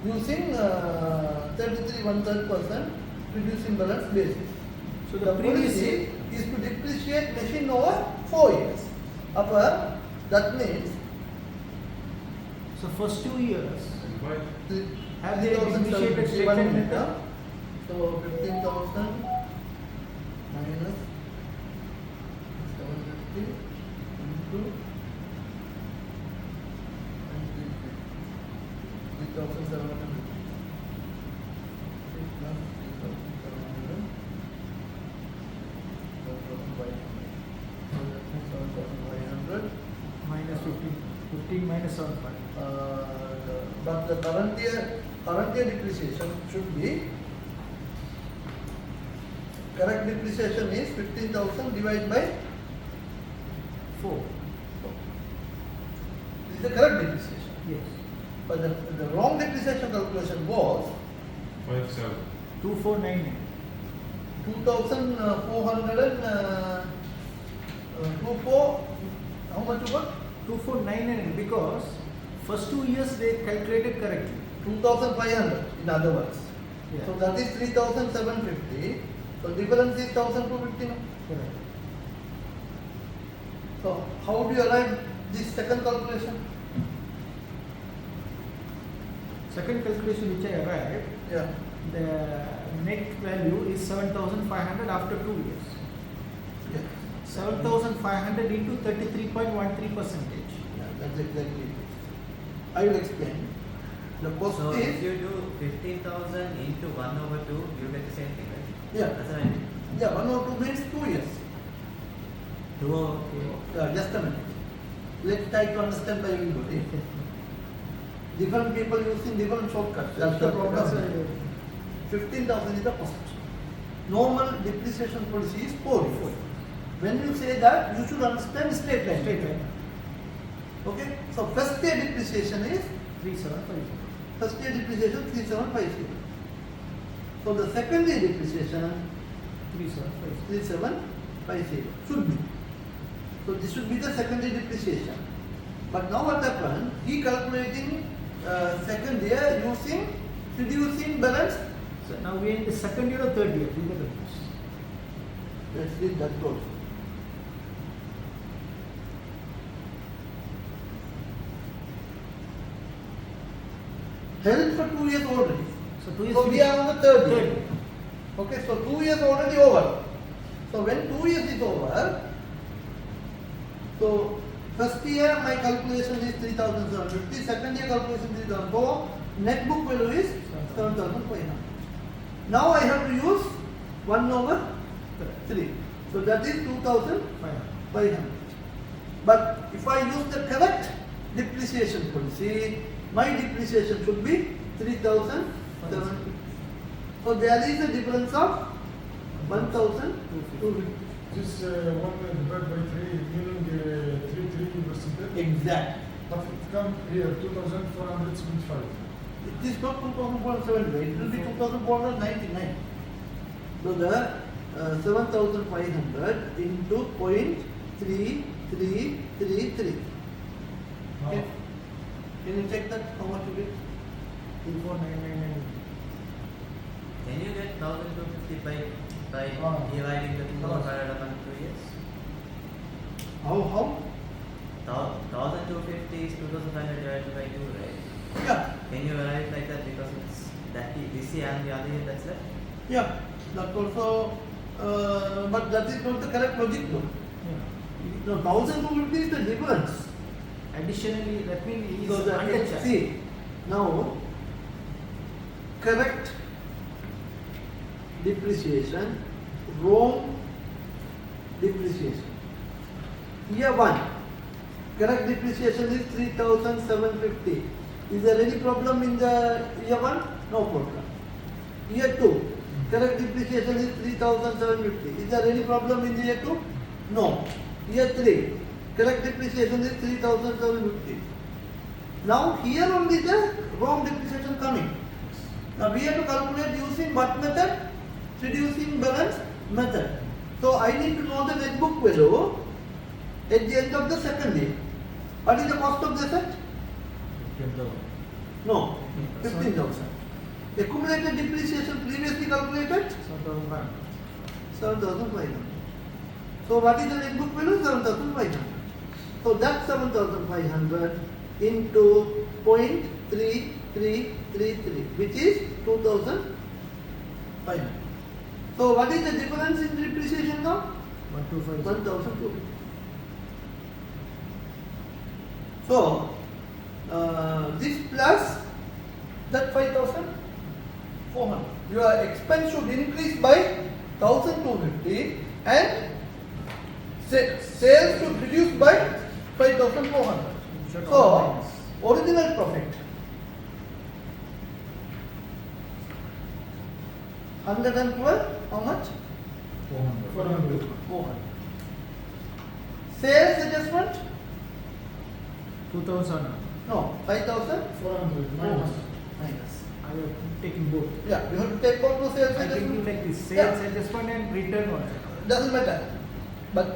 S1: using 33.1% reducing balance basis.
S3: So
S1: The
S3: the previous
S1: policy
S3: year,
S1: is to depreciate machine over 4 years. Upper, that means
S3: so first 2 years,
S2: Why?
S3: have they depreciated statement method?
S1: So 15,000 minus 750 into 3,700 plus 3,700 7,500.
S3: Minus 15, 15 minus 75.
S1: But the current year depreciation should be, correct depreciation is 15,000 divided by
S3: 4.
S1: This is the correct depreciation.
S3: Yes.
S1: But the wrong depreciation calculation was
S2: 5,000.
S3: 2499.
S1: 2,400 how much you got?
S3: 2499 because first 2 years they calculated correctly.
S1: 2,500 in other words.
S3: Yeah.
S1: So that is 3,750. So difference is 1,250 now.
S3: Correct.
S1: So how do you arrive this second calculation?
S3: Second calculation which I arrived,
S1: Yeah.
S3: the net value is 7,500 after 2 years.
S1: Yeah.
S3: 7,500 into 33.13%.
S1: Yeah, that's exactly it. I will explain. The cost
S6: So
S1: is,
S6: if you do 15,000 into 1/2, you get the same thing, right?
S1: yeah,
S6: That's what I mean.
S1: yeah, 1 or 2 means 2 years.
S6: 2 okay.
S1: Just a minute. Let's try to understand by everybody. Different people using different shortcuts. That's the problem.
S3: That's why-
S1: 15,000 is the cost. Normal depreciation policy is 4 years. When you say that, you should understand straight line.
S3: Straight line.
S1: Okay? So first year depreciation is
S3: 3750.
S1: first year depreciation 3750. So the second year depreciation
S3: 3750.
S1: 3750 should be. So this should be the second year depreciation. But now what happened? He calculating second year using reducing balance.
S3: So now we are in the second year or third year. These are the rules.
S1: Let's read that also. Held for 2 years already.
S3: So 2 years.
S1: So we are on the third year.
S3: Third.
S1: Okay, so 2 years already over. So when 2 years is over, so first year my calculation is 3,750, second year calculation 3,004, net book value is 7,500. Now I have to use 1/3. So that is 2,500. But if I use the correct depreciation policy, my depreciation should be 3,750. So there is a difference of 1,250.
S5: This one divided by 3, meaning 3%.
S1: Exact.
S5: But it come here 2,475.
S1: It is not 2,470, it will be 2,499. So the 7,500 into 0.3333. Okay. Can you check that? How much you get?
S3: 24,999.
S6: Can you get 1,250 by
S1: Ah.
S6: dividing the 2,500 among 2 years?
S1: How?
S6: 1,250 is 2,500 divided by 2, right?
S1: Yeah,
S6: Can you arrive like that because it's this year and the other year that's left?
S1: yeah. That also, but that is not the correct logic though.
S3: Yeah.
S1: No, 1,250 is the difference.
S3: Additionally, that means he is
S1: So the,
S3: undercharged.
S1: see, now correct depreciation, wrong depreciation. Year 1, correct depreciation is 3,750. Is there any problem in the year 1? No problem. Year 2, correct depreciation is 3,750. Is there any problem in the year 2? No. Year 3, correct depreciation is 3,750. Now here only the wrong depreciation coming. Now we have to calculate using what method? Reducing balance method. So I need to know the net book value at the end of the second year. What is the cost of the asset?
S3: 10,000.
S1: No, 15,000. Accumulated depreciation previously calculated
S3: 7,500.
S1: 7,500. So what is the net book value? 7,500. So that 7,500 into 0.3333, which is 2,500. So what is the difference in depreciation now?
S3: 125.
S1: 1,250. So this plus that 5,400. Your expense should increase by 1,250 and sales should reduce by 5,400. So original profit 112, how much?
S5: 400.
S1: 400. Sales adjustment?
S3: 2,000.
S1: No, 5,000
S5: 400 minus.
S1: minus.
S3: I have taken both.
S1: Yeah, you have to take both the sales
S3: I can do
S1: adjustment.
S3: like this, sales
S1: Yeah.
S3: adjustment and return also.
S1: Doesn't matter. But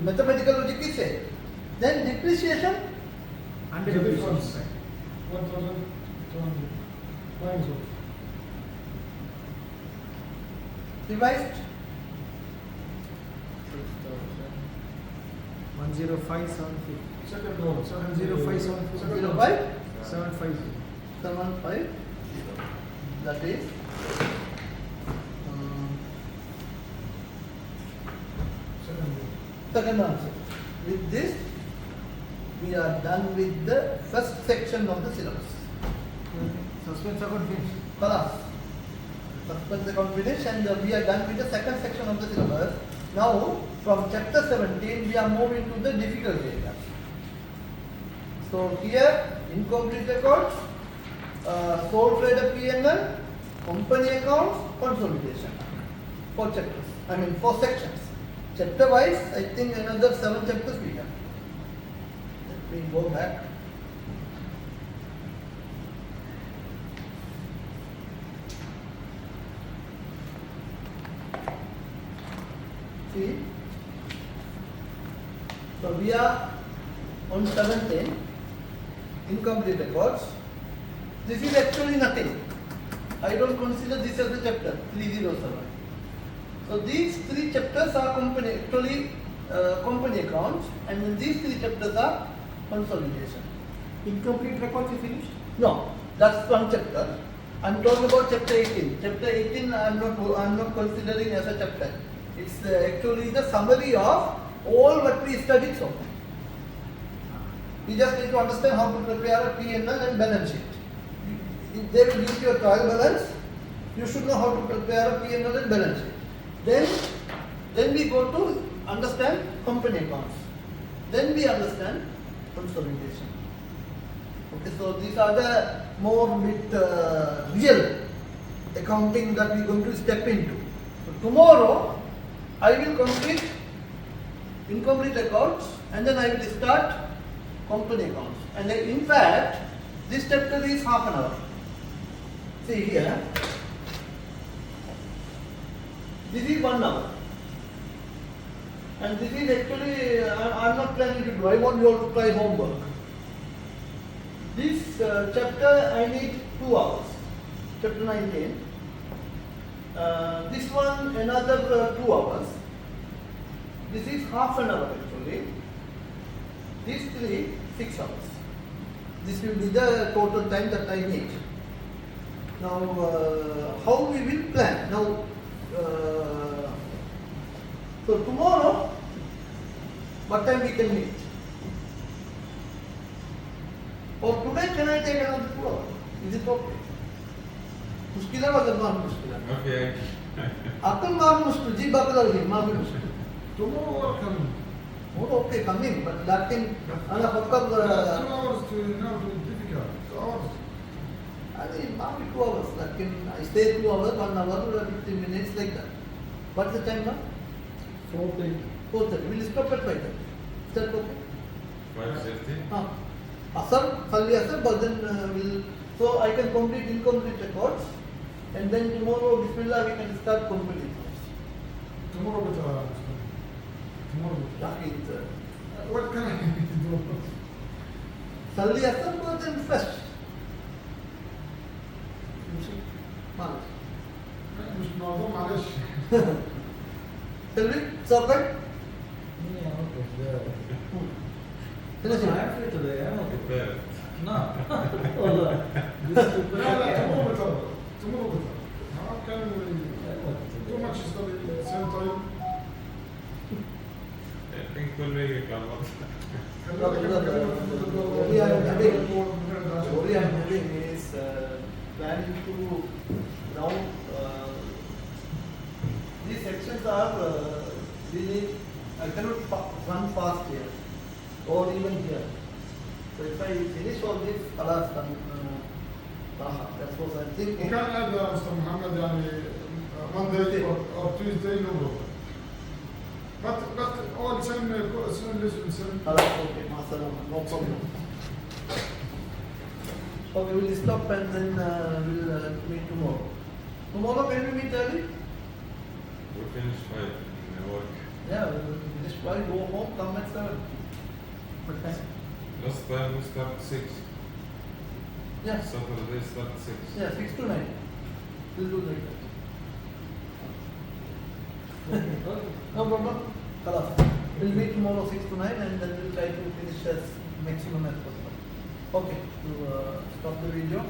S1: mathematical logic is same. Then depreciation,
S3: Under
S5: The
S3: depreciation.
S5: difference. 1,200 minus what?
S1: revised
S3: 105,750.
S5: Second one,
S3: 105,750.
S5: Second
S1: 05
S5: one.
S3: 750.
S1: 750. That is
S5: Second one.
S1: second answer. With this, we are done with the first section of the syllabus.
S3: Suspense account finish.
S1: Khalas. Suspense account finish, and we are done with the second section of the syllabus. Now, from chapter 17, we are moving to the difficult area. So here, incomplete records, sole trader P&L, company accounts, consolidation. 4 chapters. I mean 4 sections. Chapter wise, I think another 7 chapters we have. Let me go back. See, so we are on 17, incomplete records. This is actually nothing. I don't consider this as a chapter, 307. So these 3 chapters are company accounts, and then these 3 chapters are consolidation.
S3: Incomplete records you finished?
S1: No, that's one chapter. I'm talking about chapter 18. Chapter 18 I'm not considering as a chapter. It's actually the summary of all what we studied so far. You just need to understand how to prepare a P&L and balance sheet. If they will give you a trial balance, you should know how to prepare a P&L and balance sheet. Then we go to understand company accounts. Then we understand consolidation. Okay, so these are the more with real accounting that we are going to step into. So tomorrow I will complete incomplete accounts and then I will start company accounts. And in fact, this chapter is half an hour. See here, this is 1 hour. And this is actually, I am not planning to do, I want you all to try homework. This chapter I need 2 hours, chapter 19. This one another 2 hours. This is half an hour actually. These 3, 6 hours. This will be the total time that I need. Now, how we will plan? Now, so tomorrow, what time we can meet? Or today can I take another 2 hours? Is it okay? मुश्किल है मतलब मालूम मुश्किल है.
S2: Okay.
S1: अकल मालूम मुश्किल जी बात लगी मालूम मुश्किल.
S5: Tomorrow or coming?
S1: वो okay coming but लेकिन अना फक्त
S5: 2 hours to now to difficult. 2 hours.
S1: अरे maybe 2 hours लेकिन I stay 2 hours 1 hour 15 minutes like that. What's the time now?
S4: 4:30.
S1: 4:30. We'll stop at 5:30. Is that okay?
S2: 5:30.
S1: Asar, Sunday Asar, but then we'll, so I can complete incomplete records and then tomorrow, Bismillah, we can start complete records.
S5: Tomorrow better. Tomorrow better. What can I do?
S1: Sunday Asar, but then fresh. You see? Malas.
S5: مش موضوع معلش.
S1: Tell me, Sarkar?
S4: Yeah, okay.
S1: Finish
S4: I
S1: it.
S4: am free today. I am okay.
S2: Prepare.
S4: No. Allah. This is
S5: لا لا tomorrow better. Tomorrow better. How can we too much study at the same time?
S2: I think كل week on what?
S1: Sorry, I'm having is planning to now. These sections are really, I cannot run fast here or even here. So if I finish all this, alas, that's what I'm thinking.
S5: وكان هذا مستر محمد يعني Monday or Tuesday no problem. But all same listen.
S1: Alas, okay, masalama, no problem. Okay, we'll stop and then we'll meet tomorrow. Tomorrow can we meet early?
S2: We finish 5 in the work.
S1: Yeah, we'll just try go home, come at 7. What time?
S2: Last time we start 6.
S1: Yeah.
S2: Saturday start 6.
S1: Yeah, 6 to 9. We'll do like that. No problem. Kalas. We'll meet tomorrow 6 to 9 and then we'll try to finish as maximum as possible. Okay, to stop the video.